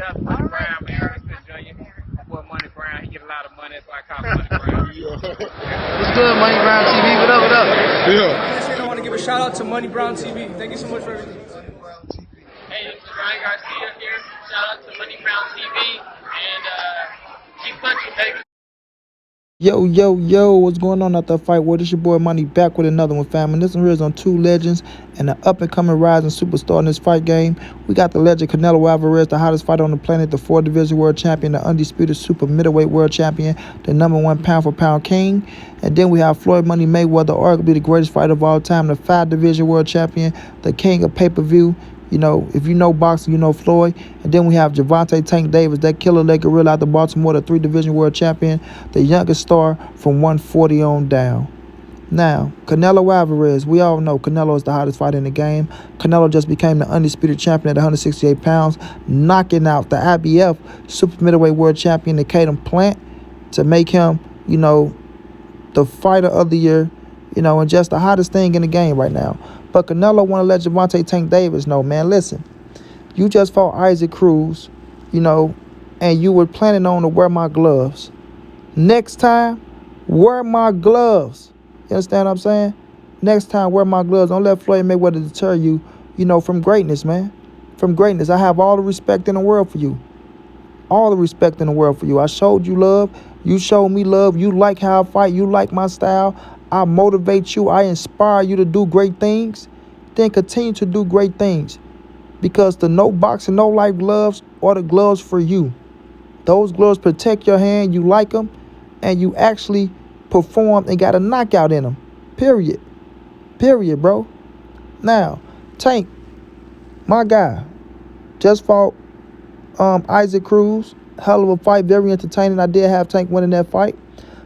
Shout out to Money Brown, man. Ernest Jr. My boy Money Brown, he get a lot of money, that's why I call him Money Brown. What's good, Money Brown TV? What up, what up? Yeah. I want to give a shout out to Money Brown TV. Thank you so much for everything. Hey, this is Ryan Garcia here. Shout out to Money Brown TV and keep punching, baby. Yo, what's going on after the fight? Well, this your boy Money back with another one, fam. And this one here is on two legends and an up-and-coming rising superstar in this fight game. We got the legend Canelo Alvarez, the hottest fighter on the planet, the 4-division world champion, the undisputed super middleweight world champion, the #1 pound-for-pound king. And then we have Floyd Money Mayweather, arguably the greatest fighter of all time, the 5-division world champion, the king of pay-per-view. You know, if you know boxing, you know Floyd. And then we have Gervonta Tank Davis, that killer leg gorilla out of Baltimore, the 3-division world champion, the youngest star from 140 on down. Now, Canelo Alvarez, we all know Canelo is the hottest fighter in the game. Canelo just became the undisputed champion at 168 pounds, knocking out the IBF super middleweight world champion, Caden Plant, to make him, you know, the fighter of the year, you know, and just the hottest thing in the game right now. But Canelo want to let Gervonta Tank Davis know, man, listen, you just fought Isaac Cruz, you know, and you were planning on to wear my gloves. Next time, wear my gloves. You understand what I'm saying? Next time, wear my gloves. Don't let Floyd Mayweather deter you, you know, from greatness, man. From greatness. I have all the respect in the world for you. All the respect in the world for you. I showed you love. You showed me love. You like how I fight. You like my style. I motivate you. I inspire you to do great things. Then continue to do great things. Because the no boxing, no life gloves are the gloves for you. Those gloves protect your hand. You like them. And you actually performed and got a knockout in them. Period. Period, bro. Now, Tank, my guy, just fought Isaac Cruz. Hell of a fight. Very entertaining. I did have Tank winning that fight.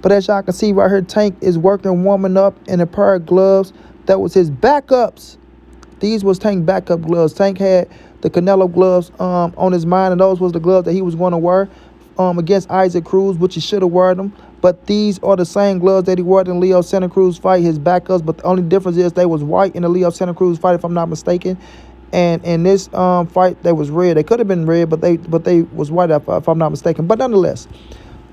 But as y'all can see right here, Tank is working, warming up in a pair of gloves. That was his backups. These was Tank backup gloves. Tank had the Canelo gloves on his mind, and those was the gloves that he was going to wear against Isaac Cruz, which he should have worn them. But these are the same gloves that he wore in Leo Santa Cruz fight, his backups. But the only difference is they was white in the Leo Santa Cruz fight, if I'm not mistaken. And in this fight, they was red. They could have been red, but they was white, if I'm not mistaken. But nonetheless,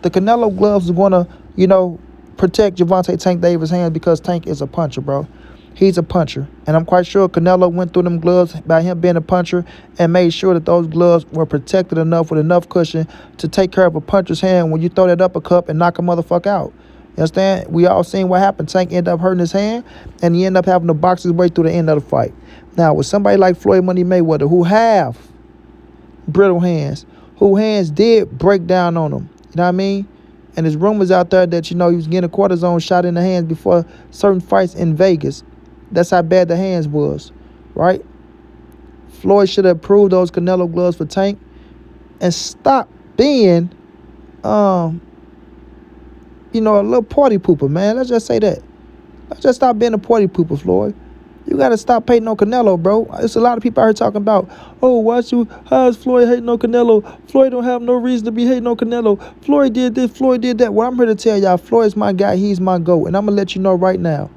the Canelo gloves are going to, you know, protect Gervonta Tank Davis' hands because Tank is a puncher, bro. He's a puncher. And I'm quite sure Canelo went through them gloves by him being a puncher and made sure that those gloves were protected enough with enough cushion to take care of a puncher's hand when you throw that uppercut and knock a motherfucker out. You understand? We all seen what happened. Tank ended up hurting his hand, and he ended up having to box his way through the end of the fight. Now, with somebody like Floyd Money Mayweather, who have brittle hands, whose hands did break down on him, you know what I mean? And there's rumors out there that, you know, he was getting a cortisone shot in the hands before certain fights in Vegas. That's how bad the hands was, right? Floyd should have approved those Canelo gloves for Tank and stop being, you know, a little party pooper, man. Let's just say that. Let's just stop being a party pooper, Floyd. You got to stop hating on Canelo, bro. There's a lot of people out here talking about, oh, how is Floyd hating on Canelo? Floyd don't have no reason to be hating on Canelo. Floyd did this, Floyd did that. Well, I'm here to tell y'all, Floyd's my guy. He's my GOAT. And I'm going to let you know right now,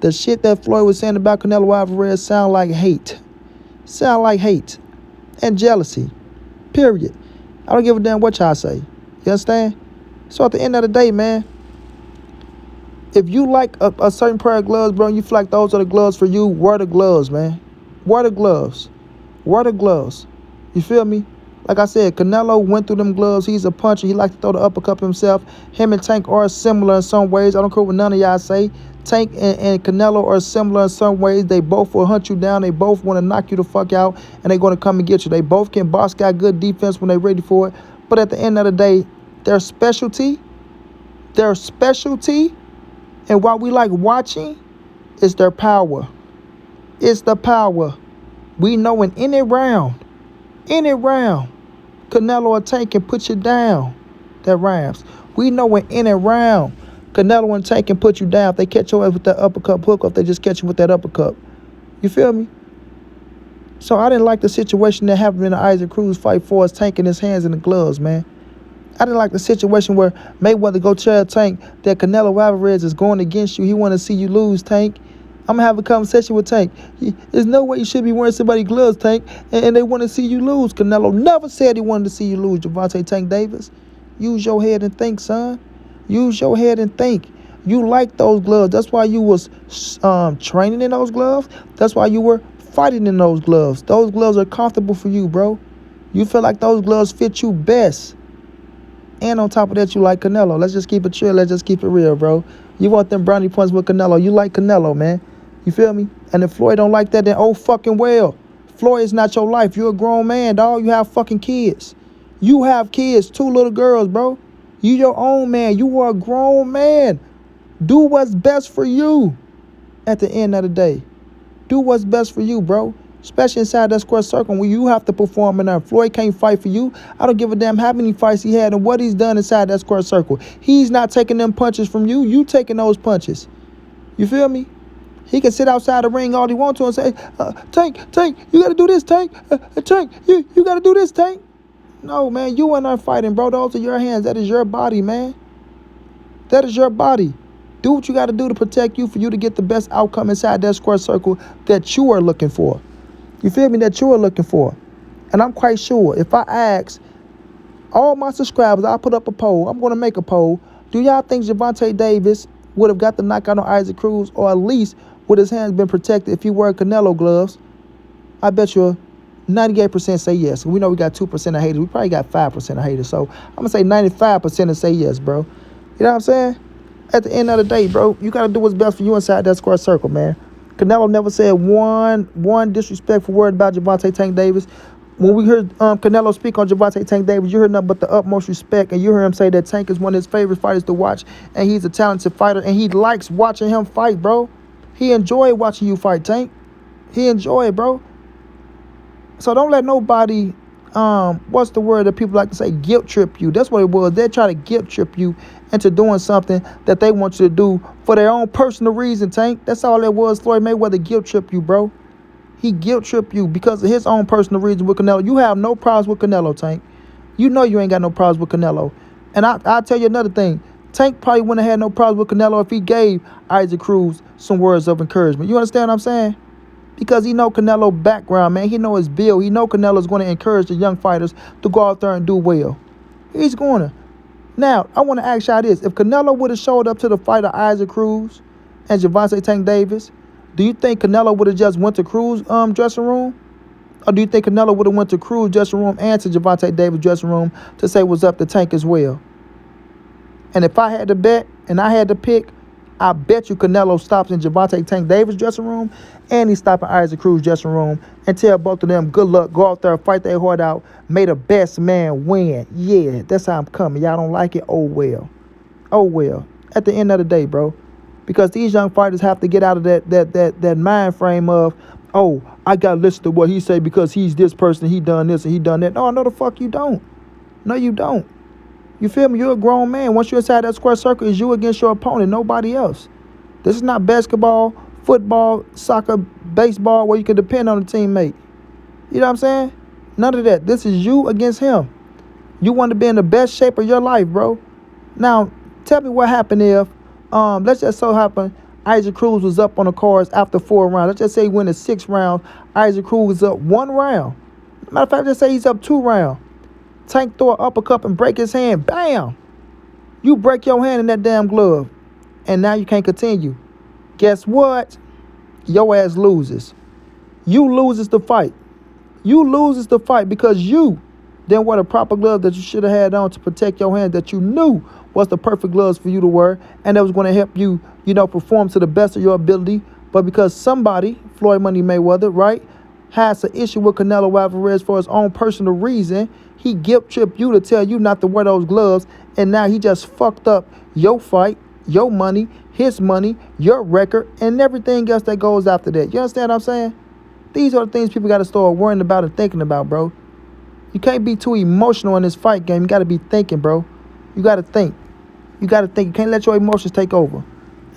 the shit that Floyd was saying about Canelo Alvarez sound like hate. Sound like hate and jealousy, period. I don't give a damn what y'all say. You understand? So at the end of the day, man, if you like a certain pair of gloves, bro, and you feel like those are the gloves for you, wear the gloves, man. Wear the gloves. Wear the gloves. You feel me? Like I said, Canelo went through them gloves. He's a puncher. He likes to throw the uppercut himself. Him and Tank are similar in some ways. I don't care what none of y'all say. Tank and Canelo are similar in some ways. They both will hunt you down. They both want to knock you the fuck out, and they're going to come and get you. They both can box, got good defense when they're ready for it. But at the end of the day, their specialty, and what we like watching is their power. It's the power. We know in any round, Canelo or Tank can put you down. That rhymes. We know in any round, Canelo and Tank can put you down if they catch your ass with that uppercut hook, or if they just catch you with that uppercut. You feel me? So I didn't like the situation that happened in the Isaac Cruz fight for us, Tank in his hands in the gloves, man. I didn't like the situation where Mayweather go tell Tank that Canelo Alvarez is going against you. He want to see you lose, Tank. I'm gonna have a conversation with Tank. There's no way you should be wearing somebody's gloves, Tank, and they want to see you lose. Canelo never said he wanted to see you lose, Gervonta Tank Davis. Use your head and think, son. Use your head and think. You like those gloves. That's why you was training in those gloves. That's why you were fighting in those gloves. Those gloves are comfortable for you, bro. You feel like those gloves fit you best. And on top of that, you like Canelo. Let's just keep it chill. Let's just keep it real, bro. You want them brownie points with Canelo. You like Canelo, man. You feel me? And if Floyd don't like that, then oh fucking well. Floyd is not your life. You're a grown man, dog. You have fucking kids. You have kids, 2 little girls, bro. You your own man. You are a grown man. Do what's best for you at the end of the day. Do what's best for you, bro. Especially inside that square circle where you have to perform in there. Floyd can't fight for you. I don't give a damn how many fights he had and what he's done inside that square circle. He's not taking them punches from you. You taking those punches. You feel me? He can sit outside the ring all he wants to and say, Tank, you got to do this, Tank. Tank, you got to do this, Tank. No, man, you and I fighting, bro. Those are your hands. That is your body, man. That is your body. Do what you got to do to protect you for you to get the best outcome inside that square circle that you are looking for. You feel me? That you are looking for. And I'm quite sure if I ask all my subscribers, I'll put up a poll. I'm going to make a poll. Do y'all think Gervonta Davis would have got the knockout on Isaac Cruz, or at least would his hands been protected if he wore Canelo gloves? I bet you 98% say yes. We know we got 2% of haters. We probably got 5% of haters. So I'm going to say 95% to say yes, bro. You know what I'm saying? At the end of the day, bro, you got to do what's best for you inside that square circle, man. Canelo never said one disrespectful word about Gervonta Tank Davis. When we heard Canelo speak on Gervonta Tank Davis, you heard nothing but the utmost respect, and you heard him say that Tank is one of his favorite fighters to watch, and he's a talented fighter, and he likes watching him fight, bro. He enjoyed watching you fight, Tank. He enjoyed, bro. So don't let nobody, what's the word that people like to say, guilt trip you. That's what it was. They try to guilt trip you into doing something that they want you to do for their own personal reason, Tank. That's all it was. Floyd Mayweather guilt trip you, bro. He guilt trip you because of his own personal reason with Canelo. You have no problems with Canelo, Tank. You know you ain't got no problems with Canelo. And I'll tell you another thing. Tank probably wouldn't have had no problems with Canelo if he gave Isaac Cruz some words of encouragement. You understand what I'm saying? Because he know Canelo background, man. He know his build. He know Canelo's going to encourage the young fighters to go out there and do well. He's going to. Now, I want to ask y'all this. If Canelo would have showed up to the fight of Isaac Cruz and Gervonta Tank Davis, do you think Canelo would have just went to Cruz dressing room? Or do you think Canelo would have went to Cruz dressing room and to Gervonta Davis dressing room to say what's up to Tank as well? And if I had to bet and I had to pick, I bet you Canelo stops in Gervonta Tank Davis dressing room and he stops in Isaac Cruz dressing room and tell both of them good luck, go out there, fight their heart out, may the best man win. Yeah, that's how I'm coming. Y'all don't like it? Oh well. Oh well. At the end of the day, bro. Because these young fighters have to get out of that mind frame of, oh, I got to listen to what he say because he's this person, he done this and he done that. No, the fuck you don't. No, you don't. You feel me? You're a grown man. Once you're inside that square circle, it's you against your opponent, nobody else. This is not basketball, football, soccer, baseball, where you can depend on a teammate. You know what I'm saying? None of that. This is you against him. You want to be in the best shape of your life, bro. Now, tell me what happened if, let's just so happen, Isaac Cruz was up on the cards after 4 rounds. Let's just say he win the 6th round. Isaac Cruz was up 1 round. Matter of fact, let's say he's up 2 rounds. Tank throw an uppercut and break his hand. Bam! You break your hand in that damn glove. And now you can't continue. Guess what? Your ass loses. You loses the fight. You loses the fight because you didn't wear the proper glove that you should have had on to protect your hand that you knew was the perfect gloves for you to wear and that was going to help you, perform to the best of your ability. But because somebody, Floyd Money Mayweather, right, has an issue with Canelo Alvarez for his own personal reason, he guilt-tripped you to tell you not to wear those gloves, and now he just fucked up your fight, your money, his money, your record, and everything else that goes after that. You understand what I'm saying? These are the things people got to start worrying about and thinking about, bro. You can't be too emotional in this fight game. You got to be thinking, bro. You got to think. You got to think. You can't let your emotions take over.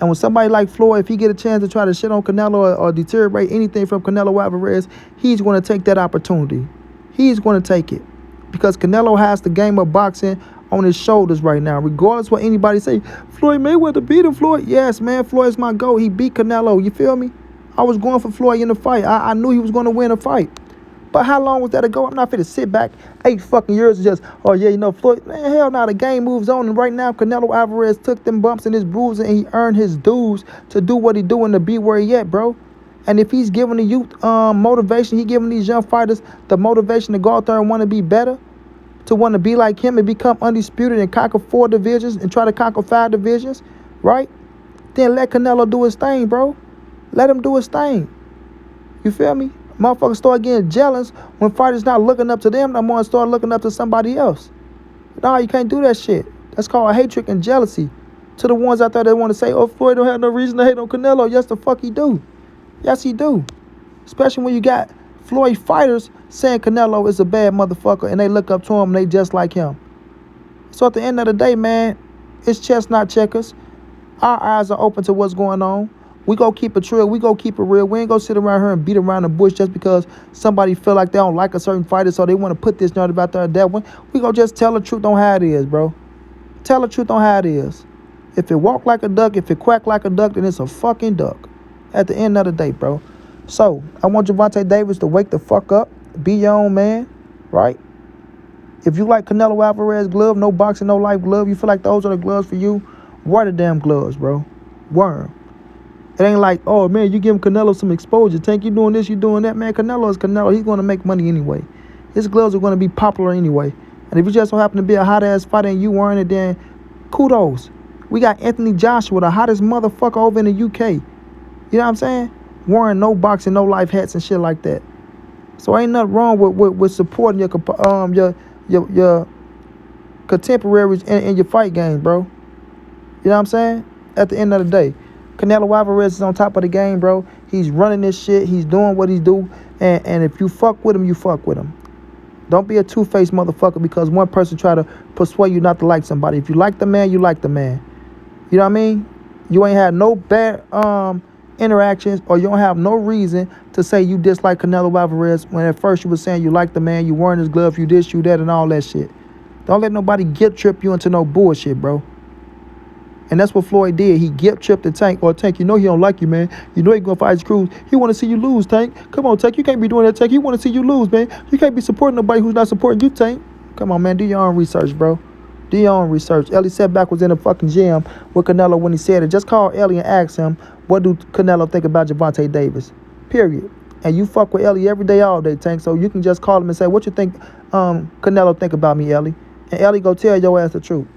And when somebody like Floyd, if he get a chance to try to shit on Canelo or deteriorate anything from Canelo Alvarez, he's going to take that opportunity. He's going to take it. Because Canelo has the game of boxing on his shoulders right now. Regardless what anybody say, Floyd Mayweather beat him, Floyd. Yes, man, Floyd's my GOAT. He beat Canelo. You feel me? I was going for Floyd in the fight. I knew he was going to win a fight. But how long was that ago? I'm not finna sit back 8 fucking years and just, oh yeah, you know, Floyd. Man, hell no, the game moves on. And right now, Canelo Alvarez took them bumps and his bruises and he earned his dues to do what he doing to be where he at, bro. And if he's giving the youth motivation, he giving these young fighters the motivation to go out there and want to be better, to want to be like him and become undisputed and conquer 4 divisions and try to conquer 5 divisions, right? Then let Canelo do his thing, bro. Let him do his thing. You feel me? Motherfuckers start getting jealous when fighters not looking up to them no more and start looking up to somebody else. No, you can't do that shit. That's called hatred and jealousy. To the ones out there that want to say, oh, Floyd don't have no reason to hate on Canelo. Yes, the fuck he do. Yes, he do. Especially when you got Floyd fighters saying Canelo is a bad motherfucker and they look up to him and they just like him. So at the end of the day, man, it's chess, not checkers. Our eyes are open to what's going on. We go keep it real. We go keep it real. We ain't go sit around here and beat around the bush just because somebody feel like they don't like a certain fighter, so they want to put this narrative out there, that one. We go just tell the truth on how it is, bro. Tell the truth on how it is. If it walk like a duck, if it quack like a duck, then it's a fucking duck. At the end of the day, bro. So, I want Gervonta Davis to wake the fuck up. Be your own man, right? If you like Canelo Alvarez glove, no boxing, no life glove, you feel like those are the gloves for you, wear the damn gloves, bro. Wear 'em. It ain't like, oh, man, you give Canelo some exposure. Tank, you doing this, you doing that. Man, Canelo is Canelo. He's going to make money anyway. His gloves are going to be popular anyway. And if you just so happen to be a hot-ass fighter and you wearing it, then kudos. We got Anthony Joshua, the hottest motherfucker over in the UK. You know what I'm saying? Wearing no boxing, no life hats and shit like that. So ain't nothing wrong with supporting your contemporaries in your fight game, bro. You know what I'm saying? At the end of the day, Canelo Alvarez is on top of the game, bro. He's running this shit. He's doing what he's do. And if you fuck with him, you fuck with him. Don't be a two-faced motherfucker because one person try to persuade you not to like somebody. If you like the man, you like the man. You know what I mean? You ain't had no bad interactions, or you don't have no reason to say you dislike Canelo Alvarez when at first you was saying you like the man, you wearing his glove, you this, you that, and all that shit. Don't let nobody guilt trip you into no bullshit, bro. And that's what Floyd did. He guilt tripped the Tank. Or Tank, you know he don't like you, man. You know he gonna fight his crew. He want to see you lose, Tank. Come on, Tank. You can't be doing that, Tank. He want to see you lose, man. You can't be supporting nobody who's not supporting you, Tank. Come on, man. Do your own research, bro. Do your own research. Ellie Setback was in the fucking gym with Canelo when he said it. Just call Ellie and ask him, what do Canelo think about Gervonta Davis? Period. And you fuck with Ellie every day, all day, Tank. So you can just call him and say, what you think Canelo think about me, Ellie? And Ellie go tell your ass the truth.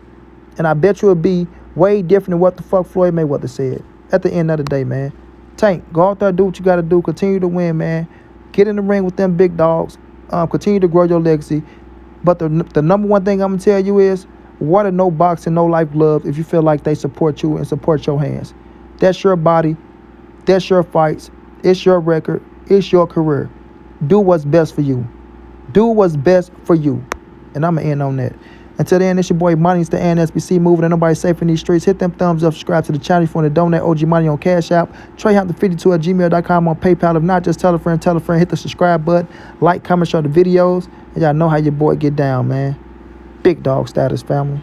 And I bet you it'll be way different than what the fuck Floyd Mayweather said. At the end of the day, man. Tank, go out there, do what you got to do. Continue to win, man. Get in the ring with them big dogs. Continue to grow your legacy. But the number one thing I'm going to tell you is, wear no boxing, no life gloves if you feel like they support you and support your hands. That's your body. That's your fights. It's your record. It's your career. Do what's best for you. Do what's best for you. And I'm going to end on that. Until then, it's your boy Money. It's the NSBC moving. Ain't nobody safe in these streets. Hit them thumbs up. Subscribe to the channel if you want to donate OG Money on Cash App. TreyHunt52@gmail.com on PayPal. If not, just tell a friend. Hit the subscribe button. Like, comment, share the videos. And y'all know how your boy get down, man. Big dog status, family.